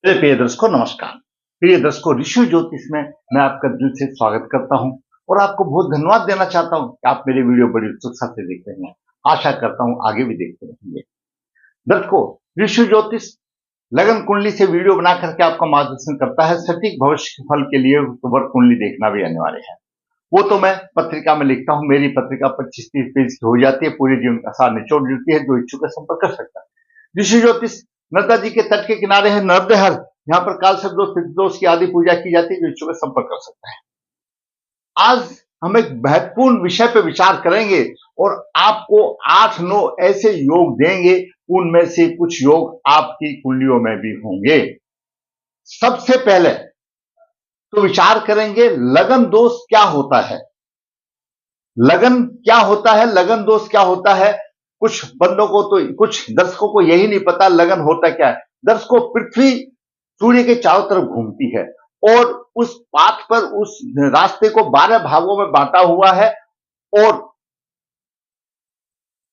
मेरे प्रिय दर्शकों नमस्कार। प्रिय दर्शकों, ऋषि ज्योतिष में मैं आपका दिल से स्वागत करता हूं और आपको बहुत धन्यवाद देना चाहता हूं कि आप मेरे वीडियो बड़ी उत्सुकता से देख रहे हैं। आशा करता हूं आगे भी देखते रहेंगे। दर्शकों, ऋषि ज्योतिष लगन कुंडली से वीडियो बना करके आपका मार्गदर्शन करता है। सटीक भविष्य के फल के लिए वर्ग कुंडली देखना भी अनिवार्य है। वो तो मैं पत्रिका में लिखता हूँ। मेरी पत्रिका 25-30 पेज की हो जाती है। पूरे जीवन का सार निचोड़ देती है। जो इच्छुक है संपर्क कर सकता है। ऋषि ज्योतिष नर्मदा जी के तट के किनारे है नर्मदेहर। यहाँ पर काल सर्प दोष, पितृ दोष की आदि पूजा की जाती है। जो इच्छुक है संपर्क कर सकता है। आज हम एक महत्वपूर्ण विषय पर विचार करेंगे और आपको 8-9 ऐसे योग देंगे, उनमें से कुछ योग आपकी कुंडलियों में भी होंगे। सबसे पहले तो विचार करेंगे लगन दोष क्या होता है। लगन क्या होता है, लगन दोष क्या होता है। कुछ बंदों को तो, कुछ दर्शकों को यही नहीं पता लगन होता क्या है। दर्शकों, पृथ्वी सूर्य के चारों तरफ घूमती है और उस पाथ पर, उस रास्ते को 12 भागों में बांटा हुआ है और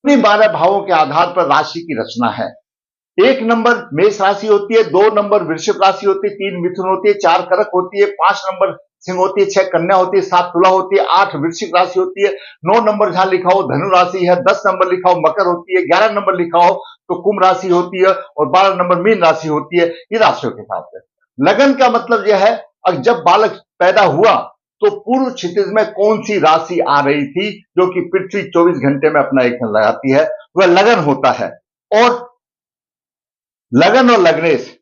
उन्हीं 12 भागों के आधार पर राशि की रचना है। 1 नंबर मेष राशि होती है, 2 नंबर वृश्चिक राशि होती है, 3 मिथुन होती है, 4 कर्क होती है, 5 नंबर सिंह होती है, 6 कन्या होती है, 7 तुला होती है, 8 वृश्चिक राशि होती है, 9 नंबर जहां लिखा हो धनु राशि है, 10 नंबर लिखा हो मकर होती है, 11 नंबर लिखा हो तो कुंभ राशि होती है और 12 नंबर मीन राशि होती है। ये राशियों के हिसाब से लगन का मतलब यह है, जब बालक पैदा हुआ तो पूर्व क्षितिज में कौन सी राशि आ रही थी जो कि पृथ्वी 24 घंटे में अपना एक लगाती है, वह लगन होता है। और लगन और लग्नेश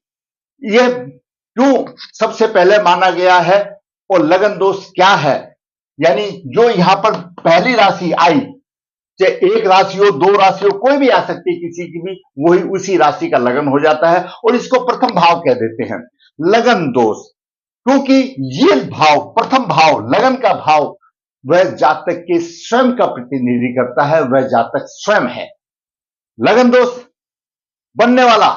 यह क्यों सबसे पहले माना गया है और लगन दोष क्या है, यानी जो यहां पर पहली राशि आई, चाहे एक राशि हो, 2 राशि हो, कोई भी आ सकती है, किसी की भी, वही उसी राशि का लगन हो जाता है और इसको प्रथम भाव कह देते हैं, लगन दोष। क्योंकि ये भाव, प्रथम भाव, लगन का भाव, वह जातक के स्वयं का प्रतिनिधि करता है, वह जातक स्वयं है। लगन दोष बनने वाला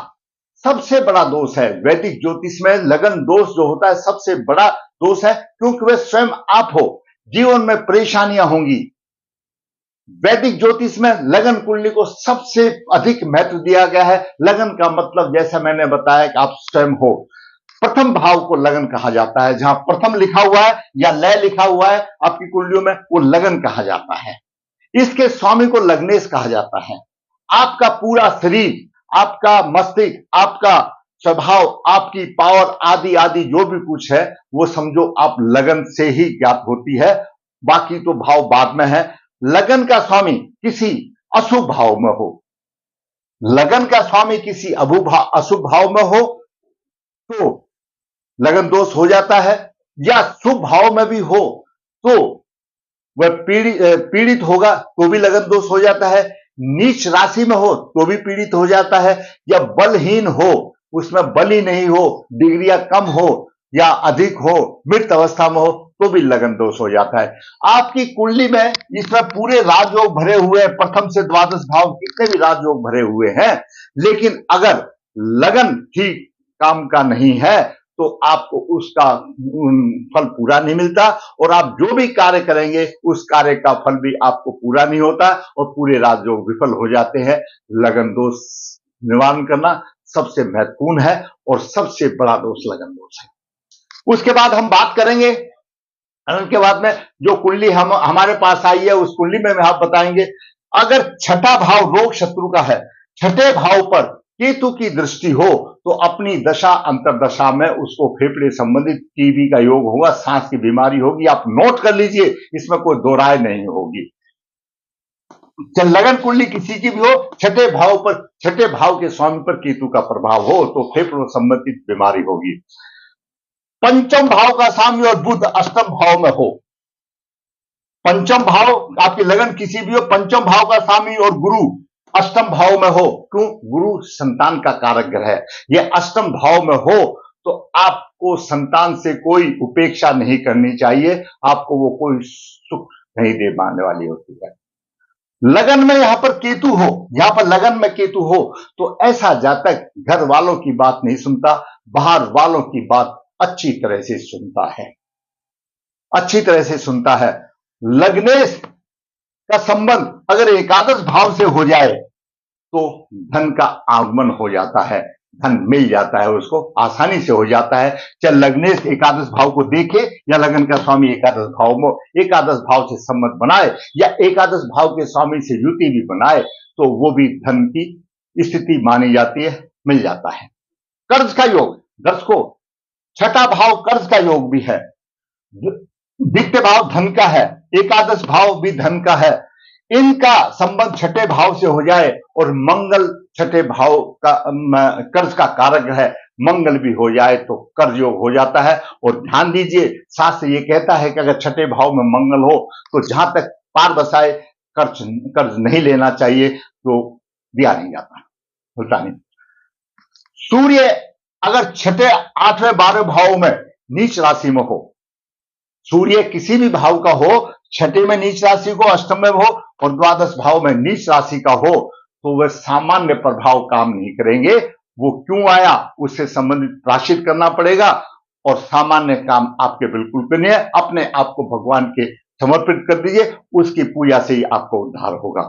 सबसे बड़ा दोष है वैदिक ज्योतिष में। लगन दोष जो होता है सबसे बड़ा दोष है, क्योंकि वह स्वयं आप हो। जीवन में परेशानियां होंगी। वैदिक ज्योतिष में लगन कुंडली को सबसे अधिक महत्व दिया गया है। लगन का मतलब, जैसा मैंने बताया, कि आप स्वयं हो। प्रथम भाव को लगन कहा जाता है। जहां प्रथम लिखा हुआ है या लय लिखा हुआ है आपकी कुंडलियों में, वो लगन कहा जाता है। इसके स्वामी को लग्नेश कहा जाता है। आपका पूरा शरीर, आपका मस्तिष्क, आपका स्वभाव, आपकी पावर आदि आदि जो भी कुछ है, वो समझो आप लगन से ही ज्ञात होती है। बाकी तो भाव बाद में है। लगन का स्वामी किसी अशुभ भाव में हो, लगन का स्वामी किसी अशुभ भाव में हो तो लगन दोष हो जाता है, या शुभ भाव में भी हो तो वह पीड़ित होगा तो भी लगन दोष हो जाता है। नीच राशि में हो तो भी पीड़ित हो जाता है, या बलहीन हो, उसमें बल ही नहीं हो, डिग्रियां कम हो या अधिक हो, मृत अवस्था में हो तो भी लगन दोष हो जाता है। आपकी कुंडली में इसमें पूरे राजयोग भरे हुए हैं। प्रथम से द्वादश भाव कितने भी राजयोग भरे हुए हैं, लेकिन अगर लगन ठीक काम का नहीं है तो आपको उसका फल पूरा नहीं मिलता और आप जो भी कार्य करेंगे उस कार्य का फल भी आपको पूरा नहीं होता और पूरे राजयोग विफल हो जाते हैं। लगन दोष निवारण करना सबसे महत्वपूर्ण है और सबसे बड़ा दोष लगन दोष है। उसके बाद हम बात करेंगे, उनके बाद में जो कुंडली हमारे पास आई है उस कुंडली में आप बताएंगे, अगर छठा भाव रोग शत्रु का है, छठे भाव पर केतु की दृष्टि हो तो अपनी दशा अंतरदशा में उसको फेफड़े संबंधित टीबी का योग होगा, सांस की बीमारी होगी। आप नोट कर लीजिए, इसमें कोई दो राय नहीं होगी। लगन कुंडली किसी की भी हो, छठे भाव पर, छठे भाव के स्वामी पर केतु का प्रभाव हो तो फेफड़ों संबंधित बीमारी होगी। पंचम भाव का स्वामी और बुध अष्टम भाव में हो, पंचम भाव आपकी लगन किसी भी हो, पंचम भाव का स्वामी और गुरु अष्टम भाव में हो, क्यों? गुरु संतान का कारक ग्रह है। यह अष्टम भाव में हो तो आपको संतान से कोई उपेक्षा नहीं करनी चाहिए, आपको वो कोई सुख नहीं दे पाने वाली होती है। लगन में यहां पर केतु हो, यहां पर लगन में केतु हो तो ऐसा जातक घर वालों की बात नहीं सुनता, बाहर वालों की बात अच्छी तरह से सुनता है, अच्छी तरह से सुनता है। लग्नेश का संबंध अगर एकादश भाव से हो जाए तो धन का आगमन हो जाता है। धन मिल जाता है, उसको आसानी से हो जाता है। चाहे लग्नेश एकादश भाव को देखे या लगन का स्वामी एकादश भाव में एकादश भाव से संबंध बनाए या एकादश भाव के स्वामी से युति भी बनाए तो वो भी धन की स्थिति मानी जाती है, मिल जाता है। कर्ज का योग, दर्शकों छठा भाव कर्ज का योग भी है, द्वितीय भाव धन का है, एकादश भाव भी धन का है। इनका संबंध छठे भाव से हो जाए और मंगल छठे भाव का कर्ज का कारक है, मंगल भी हो जाए तो कर्ज योग हो जाता है। और ध्यान दीजिए शास्त्र ये कहता है कि अगर छठे भाव में मंगल हो तो जहां तक पार बसाए कर्ज नहीं लेना चाहिए, तो दिया नहीं जाता, होता नहीं। सूर्य अगर छठे 8वें 12वें भाव में नीच राशि में हो, सूर्य किसी भी भाव का हो, छठे में नीच राशि को, अष्टम में हो और द्वादश भाव में नीच राशि का हो, तो वह सामान्य प्रभाव काम नहीं करेंगे। वो क्यों आया उससे संबंधित प्रायश्चित करना पड़ेगा और सामान्य काम आपके बिल्कुल करने हैं। अपने आप को भगवान के समर्पित कर दीजिए, उसकी पूजा से ही आपको उद्धार होगा।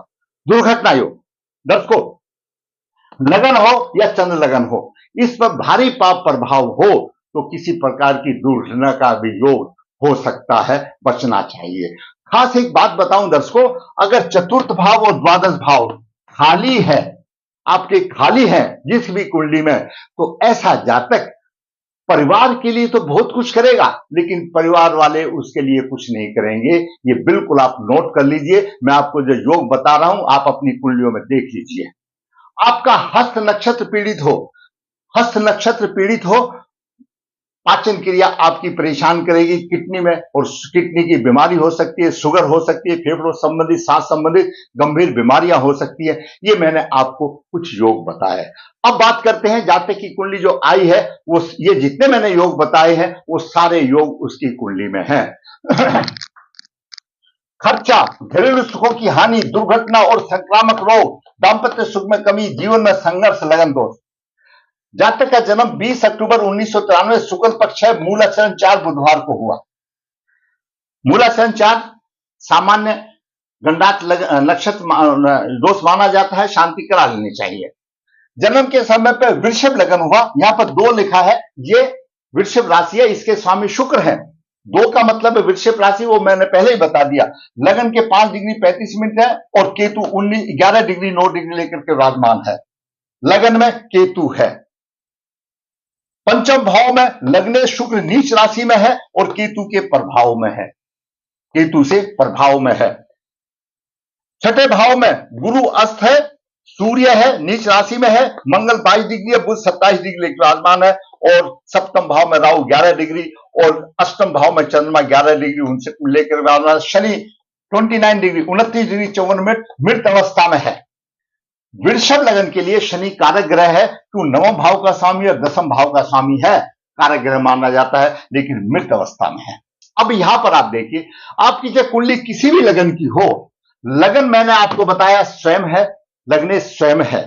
दुर्घटना योग, दर्शकों लगन हो या चंद्र लगन हो, इस पर भारी पाप प्रभाव हो तो किसी प्रकार की दुर्घटना का भी योग हो सकता है, बचना चाहिए। खास एक बात बताऊं दर्शकों, अगर चतुर्थ भाव और द्वादश भाव खाली है, आपके खाली है जिस भी कुंडली में, तो ऐसा जातक परिवार के लिए तो बहुत कुछ करेगा लेकिन परिवार वाले उसके लिए कुछ नहीं करेंगे। ये बिल्कुल आप नोट कर लीजिए। मैं आपको जो योग बता रहा हूं आप अपनी कुंडलियों में देख लीजिए। आपका हस्त नक्षत्र पीड़ित हो, हस्त नक्षत्र पीड़ित हो, पाचन क्रिया आपकी परेशान करेगी, किडनी में और किडनी की बीमारी हो सकती है, शुगर हो सकती है, फेफड़ों संबंधित सांस संबंधित गंभीर बीमारियां हो सकती है। ये मैंने आपको कुछ योग बताए। अब बात करते हैं जातक की कुंडली जो आई है, वो ये जितने मैंने योग बताए हैं वो सारे योग उसकी कुंडली में हैं। खर्चा, घरेलू सुखों की हानि, दुर्घटना और संक्रामक रोग, दाम्पत्य सुख में कमी, जीवन में संघर्ष, लगन दोष। जातक का जन्म 20 अक्टूबर 1993 शुक्ल पक्ष है, मूलाचरण 4 बुधवार को हुआ। मूलाचरण 4 सामान्य गंडात नक्षत्र दोष माना जाता है, शांति करा लेनी चाहिए। जन्म के समय पर वृषभ लगन हुआ, यहां पर 2 लिखा है, ये वृषभ राशि है, इसके स्वामी शुक्र है। 2 का मतलब है वृषभ राशि, वो मैंने पहले ही बता दिया। लगन के 5 डिग्री 35 मिनट है और केतु 11 डिग्री 9 डिग्री लेकर के विराजमान है। लगन में केतु है। पंचम भाव में लग्नेश शुक्र नीच राशि में है और केतु के प्रभाव में है, केतु से प्रभाव में है। छठे भाव में गुरु अस्त है, सूर्य है नीच राशि में है, मंगल 22 डिग्री है, बुध 27 डिग्री विराजमान है और सप्तम भाव में राहु 11 डिग्री और अष्टम भाव में चंद्रमा 11 डिग्री उनसे लेकर विराजमान। शनि 29 डिग्री 29 डिग्री 54 मिनट मृत अवस्था में है। वृषभ लगन के लिए शनि कारक ग्रह है, तो 9वें भाव का स्वामी और 10वें भाव का स्वामी है, कारक ग्रह माना जाता है, लेकिन मृत अवस्था में है। अब यहां पर आप देखिए, आपकी जो कुंडली किसी भी लगन की हो, लगन मैंने आपको बताया स्वयं है, लग्नेश स्वयं है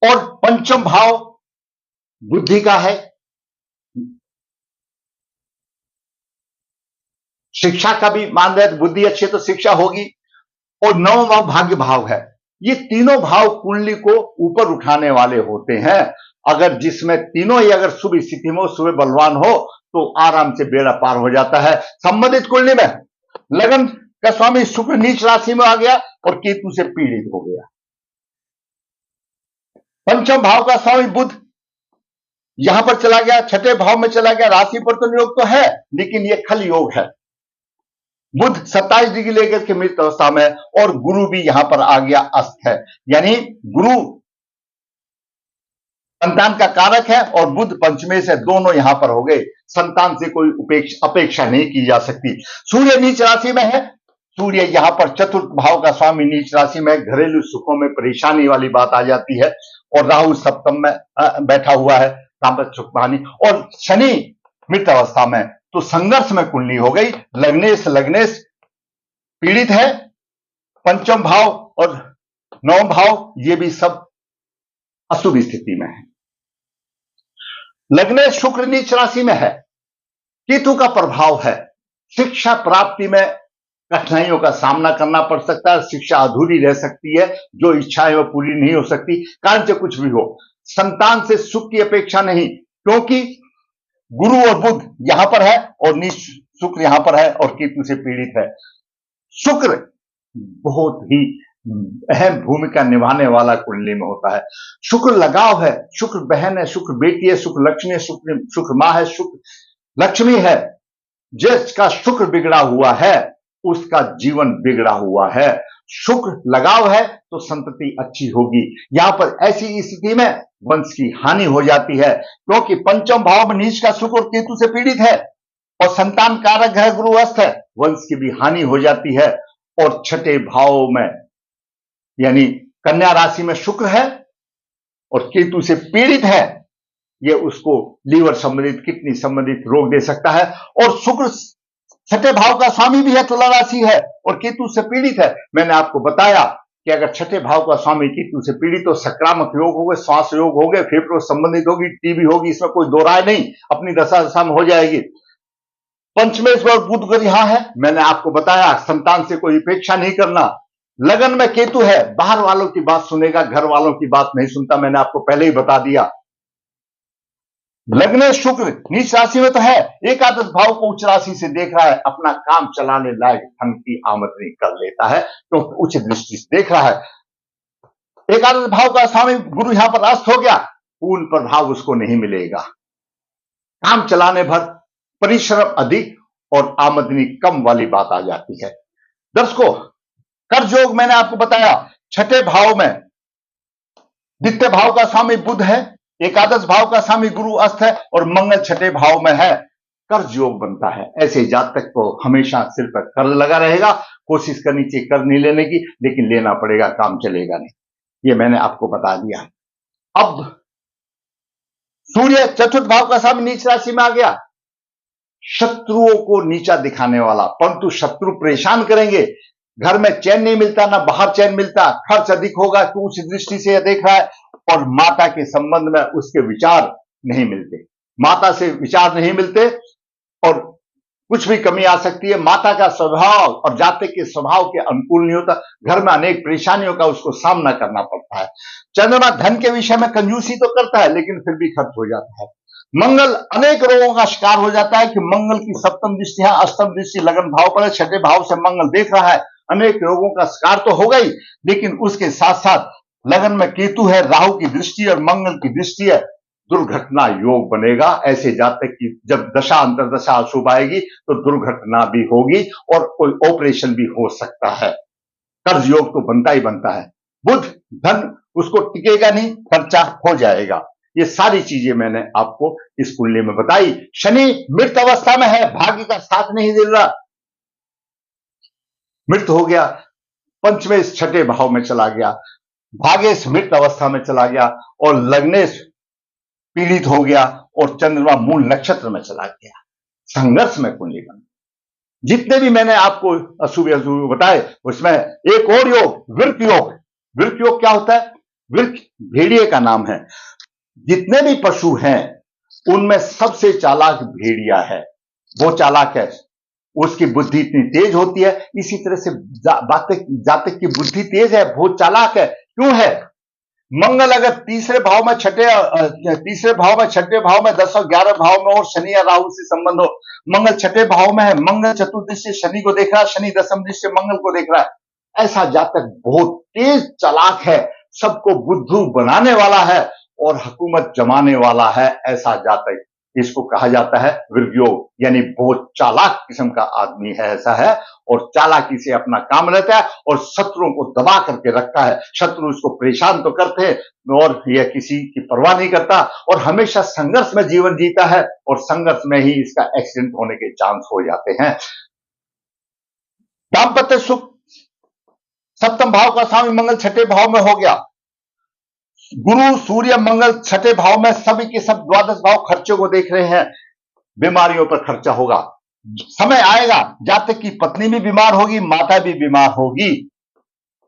और पंचम भाव बुद्धि का है, शिक्षा का भी मान रहे, बुद्धि अच्छी तो शिक्षा होगी और 9वां भाव भाग्य भाव है। ये तीनों भाव कुंडली को ऊपर उठाने वाले होते हैं। अगर जिसमें तीनों ही अगर शुभ स्थिति में सुबह बलवान हो तो आराम से बेड़ा पार हो जाता है। संबंधित कुंडली में लगन का स्वामी शुक्र नीच राशि में आ गया और केतु से पीड़ित हो गया। पंचम भाव का स्वामी बुध यहां पर चला गया, छठे भाव में चला गया, राशि पर तो योग तो है लेकिन यह खल योग है। बुध 27 डिग्री लेकर के मृत अवस्था में और गुरु भी यहां पर आ गया, अस्त है, यानी गुरु संतान का कारक है और बुध पंचमे से दोनों यहां पर हो गए। संतान से कोई अपेक्षा नहीं की जा सकती। सूर्य नीच राशि में है, सूर्य यहां पर चतुर्थ भाव का स्वामी नीच राशि में, घरेलू सुखों में परेशानी वाली बात आ जाती है और राहु सप्तम में बैठा हुआ है, दाम्पत्य सुख हानि, और शनि मृत अवस्था में, तो संघर्ष में कुंडली हो गई। लग्नेश पीड़ित है, पंचम भाव और 9वां भाव ये भी सब अशुभ स्थिति में है। लग्नेश शुक्र नीच राशि में है, केतु का प्रभाव है, शिक्षा प्राप्ति में कठिनाइयों का सामना करना पड़ सकता है, शिक्षा अधूरी रह सकती है, जो इच्छाएं वो पूरी नहीं हो सकती, कारण से कुछ भी हो। संतान से सुख की अपेक्षा नहीं, क्योंकि गुरु और बुध यहां पर है और नीच शुक्र यहां पर है और केतु से पीड़ित है। शुक्र बहुत ही अहम भूमिका निभाने वाला कुंडली में होता है। शुक्र लगाव है, शुक्र बहन है, शुक्र बेटी है, शुक्र लक्ष्मी है, शुक्र मां है, शुक्र लक्ष्मी है। जिसका शुक्र बिगड़ा हुआ है उसका जीवन बिगड़ा हुआ है। शुक्र लगाव है तो संतति अच्छी होगी। यहां पर ऐसी स्थिति में वंश की हानि हो जाती है, क्योंकि पंचम भाव में नीच का शुक्र और केतु से पीड़ित है और संतान कारक है, गुरु अस्त है, वंश की भी हानि हो जाती है। और छठे भाव में यानी कन्या राशि में शुक्र है और केतु से पीड़ित है, ये उसको लीवर संबंधित, किडनी संबंधित रोग दे सकता है। और शुक्र छठे भाव का स्वामी भी है, तुला राशि है और केतु से पीड़ित है। मैंने आपको बताया कि अगर छठे भाव का स्वामी केतु से पीड़ित तो संक्रामक रोग हो गए, श्वास रोग हो गए, फेफड़ों संबंधित होगी, टीबी होगी, इसमें कोई दो राय नहीं, अपनी दशा में हो जाएगी। पंचमेश्वर बुध ग्रह यहां है, मैंने आपको बताया संतान से कोई अपेक्षा नहीं करना। लगन में केतु है, बाहर वालों की बात सुनेगा, घर वालों की बात नहीं सुनता, मैंने आपको पहले ही बता दिया। लग्न शुक्र नीच राशि में तो है, एकादश भाव को उच्च राशि से देख रहा है, अपना काम चलाने लायक धन की आमदनी कर लेता है, तो उच्च दृष्टि से देख रहा है। एकादश भाव का स्वामी गुरु यहां पर अस्त हो गया, पूर्ण प्रभाव उसको नहीं मिलेगा। काम चलाने भर परिश्रम अधिक और आमदनी कम वाली बात आ जाती है। दर्शकों, कर्ज योग मैंने आपको बताया, छठे भाव में द्वितीय भाव का स्वामी बुध है, एकादश भाव का स्वामी गुरु अस्त है और मंगल छठे भाव में है, कर्ज योग बनता है। ऐसे जातक को हमेशा सिर पर कर्ज लगा रहेगा, कोशिश करनी चाहिए कर्ज नहीं लेने की, लेकिन लेना पड़ेगा, काम चलेगा नहीं, ये मैंने आपको बता दिया। अब सूर्य चतुर्थ भाव का स्वामी नीच राशि में आ गया, शत्रुओं को नीचा दिखाने वाला, परंतु शत्रु परेशान करेंगे, घर में चैन नहीं मिलता, ना बाहर चैन मिलता, खर्च अधिक होगा, तो उस दृष्टि से यह देख रहा है। और माता के संबंध में उसके विचार नहीं मिलते, माता से विचार नहीं मिलते और कुछ भी कमी आ सकती है। माता का स्वभाव और जातक के स्वभाव के अनुकूल नहीं होता, घर में अनेक परेशानियों का उसको सामना करना पड़ता है। चंद्रमा धन के विषय में कंजूसी तो करता है, लेकिन फिर भी खर्च हो जाता है। मंगल अनेक रोगों का शिकार हो जाता है कि मंगल की सप्तम दृष्टि है, अष्टम दृष्टि लगन भाव पर है, छठे भाव से मंगल देख रहा है, अनेक रोगों का शिकार तो हो गई, लेकिन उसके साथ साथ लगन में केतु है, राहु की दृष्टि और मंगल की दृष्टि है, दुर्घटना योग बनेगा। ऐसे जातक की जब दशा अंतरदशा अशुभ आएगी तो दुर्घटना भी होगी और कोई ऑपरेशन भी हो सकता है। कर्ज योग तो बनता ही बनता है। बुध धन उसको टिकेगा नहीं, खर्चा हो जाएगा। ये सारी चीजें मैंने आपको इस कुंडली में बताई। शनि मृत अवस्था में है, भाग्य का साथ नहीं दे रहा, मृत हो गया, पंचमेश छठे भाव में चला गया, भाग्येश मृत अवस्था में चला गया और लग्नेश पीड़ित हो गया और चंद्रमा मूल नक्षत्र में चला गया। संघर्ष में कुंडली बन। जितने भी मैंने आपको अशुभ अशुभ बताए उसमें एक और योग वृक योग। वृक योग क्या होता है? वृक भेड़िए का नाम है। जितने भी पशु हैं उनमें सबसे चालाक भेड़िया है, वो चालाक है, उसकी बुद्धि इतनी तेज होती है। इसी तरह से जातक की बुद्धि तेज है, बहुत चालाक है। क्यों है? मंगल अगर तीसरे भाव में छठे भाव में 10 और 11 भाव में और शनि या राहु से संबंध हो, मंगल छठे भाव में है, मंगल चतुर्दृष्टि शनि को देख रहा है, शनि दशम दृष्टि मंगल को देख रहा है। ऐसा जातक बहुत तेज चालाक है, सबको बुद्धू बनाने वाला है और हुकूमत जमाने वाला है। ऐसा जातक, इसको कहा जाता है वृगयोग, यानी बहुत चालाक किस्म का आदमी है, ऐसा है। और चालाकी से अपना काम रहता है और शत्रुओं को दबा करके रखता है। शत्रु इसको परेशान तो करते हैं और यह किसी की परवाह नहीं करता और हमेशा संघर्ष में जीवन जीता है और संघर्ष में ही इसका एक्सीडेंट होने के चांस हो जाते हैं। दाम्पत्य सुख सप्तम भाव का स्वामी मंगल छठे भाव में हो गया। गुरु सूर्य मंगल छठे भाव में, सभी के सब द्वादश भाव खर्चों को देख रहे हैं। बीमारियों पर खर्चा होगा, समय आएगा जातक की पत्नी भी बीमार होगी, माता भी बीमार होगी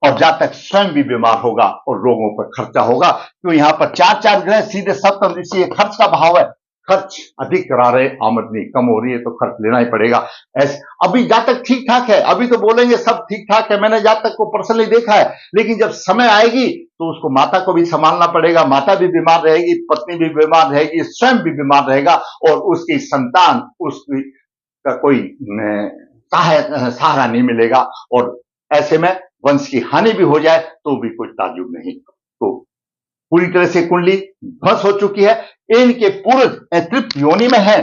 और जातक स्वयं भी बीमार होगा और रोगों पर खर्चा होगा। तो यहां पर 4 ग्रह सीधे सप्तम दृष्टि खर्च का भाव है। खर्च अधिक करा रहे, आमदनी कम हो रही है तो खर्च लेना ही पड़ेगा। ऐसे अभी जातक ठीक ठाक है, अभी तो बोलेंगे सब ठीक ठाक है, मैंने जातक को पर्सनली देखा है, लेकिन जब समय आएगी तो उसको माता को भी संभालना पड़ेगा, माता भी बीमार रहेगी, पत्नी भी बीमार रहेगी, स्वयं भी बीमार रहेगा और उसकी संतान उसकी का कोई सहारा नहीं मिलेगा और ऐसे में वंश की हानि भी हो जाए तो भी कोई ताज्जुब नहीं। तो पूरी तरह से कुंडली ध्वस्त हो चुकी है। इनके पूर्व तृप्त योनि में है,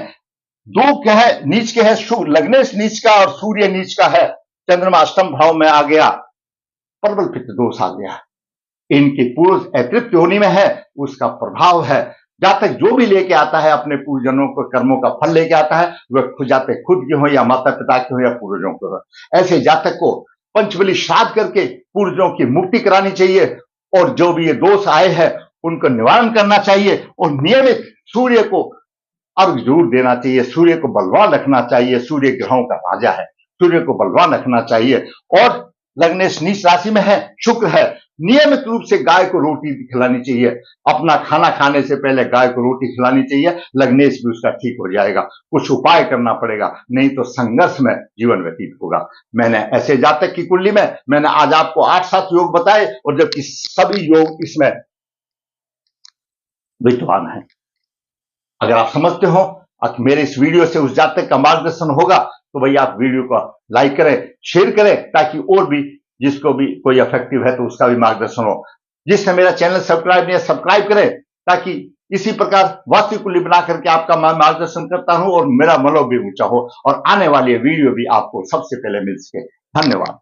दो के है नीच के है, लग्नेश नीच का और सूर्य नीच का है, चंद्रमा अष्टम भाव में आ गया, प्रबल पित्त दोष आ गया। इनके पूर्व तृप्त योनि में है, उसका प्रभाव है। जातक जो भी लेके आता है अपने पूर्वजनों को कर्मों का फल लेके आता है, वह खुद जातक खुद के हो या माता पिता के हो या पूर्वजों के हो, ऐसे जातक को पंचबली श्राद्ध करके पूर्वजों की मुक्ति करानी चाहिए और जो भी ये दोष आए हैं उनको निवारण करना चाहिए और नियमित सूर्य को अर्घ जरूर देना चाहिए, सूर्य को बलवान रखना चाहिए, सूर्य ग्रहों का राजा है, सूर्य को बलवान रखना चाहिए। और लग्नेश नीच राशि में है, शुक्र है, नियमित रूप से गाय को रोटी खिलानी चाहिए, अपना खाना खाने से पहले गाय को रोटी खिलानी चाहिए, लग्नेश भी उसका ठीक हो जाएगा। कुछ उपाय करना पड़ेगा, नहीं तो संघर्ष में जीवन व्यतीत होगा। मैंने ऐसे जातक की कुंडली में मैंने आज आपको 8-7 योग बताए और जबकि सभी योग इसमें विद्वान है। अगर आप समझते हो मेरे इस वीडियो से उस जातक का मार्गदर्शन होगा तो भैया आप वीडियो को लाइक करें, शेयर करें, ताकि और भी जिसको भी कोई इफेक्टिव है तो उसका भी मार्गदर्शन हो। जिसने मेरा चैनल सब्सक्राइब नहीं है सब्सक्राइब करें, ताकि इसी प्रकार वास्तु कुंडली बना करके आपका मैं मार्गदर्शन करता हूं और मेरा मनोबल भी ऊंचा हो और आने वाली वीडियो भी आपको सबसे पहले मिल सके। धन्यवाद।